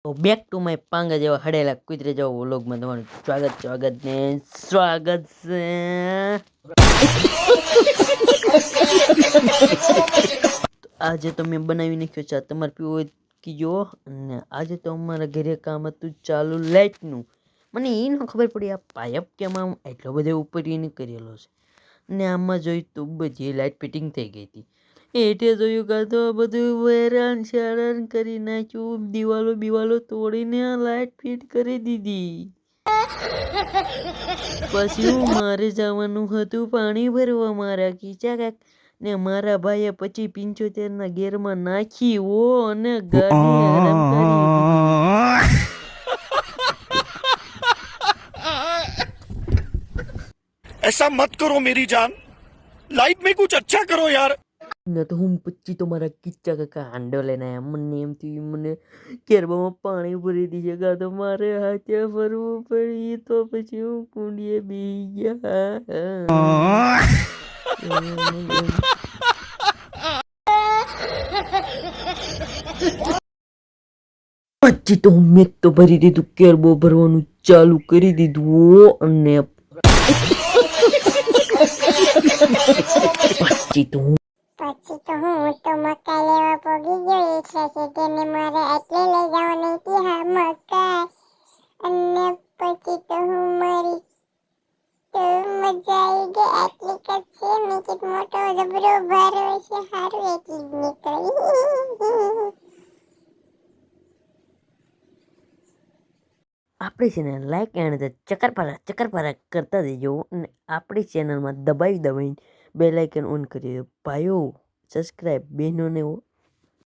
તો back to my પાંગા જેવા હડેલા કુતરે જેવા વ્લોગમાં તમારું સ્વાગત છે. આજે તો મેં બનાવી નાખ્યો ચા, તમારે પીવો હોય કીજો. અને આજે તો અમારા ઘરે કામ હતું ચાલુ લાઇટનું. મને એ ન ખબર પડી આ પાઇપ કેમ આમ એટલો બધો ઉપર એને કરેલો છે. ને આમાં જોયું તો બધી લાઇટ ફિટિંગ થઈ ગઈ હતી. એટલે જોયું કાં તો બધું હેરાન શેરાન કરી નાખ્યું, દિવાલો તોડીને લાઇટ ફિટ કરી દીધી. પછી મારે જવાનું હતું પાણી ભરવા મારા ખીચા ને મારા ભાઈએ 75-75 ગેરમાં નાખી અને ગાડી હરામ કરી દીધી. ऐसा मत करो मेरी जान, लाइफ में कुछ अच्छा करो यार. ન તો હું પછી તો મારા કિચ્ચા કાકા હાંડો લઈને આવ્યા. મને એમ થયું મને કેરબામાં પાણી ભરી દીધે કાં તો મારે હાથે ફરવું પડી. તો પછી હું કુંડીએ બી ગયા. પછી તો મેં તો ભરી દીધું, કેરબો ભરવાનું ચાલુ કરી દીધું. અને પછી તો હું તો મકાઈ લેવા પોગી ગયો. એટલે છે તેને મારે એટલે લઈ જવાની હતી હા મકાઈ. અને પછી તો હું મારી તો મજા આવી ગઈ. એટલી કચ્છી મેં કીધું મોટો જબરો ભાર હોય છે, સારું એટલી જ નીકળી. આપણી ચેનલ લાઈક અને ચક્કરપારા કરતા દેજો. અને આપણી ચેનલમાં દબાવીને બેલ આઇકન ઓન કરી દો. ભાઈઓ સબસ્ક્રાઈબ, બહેનોને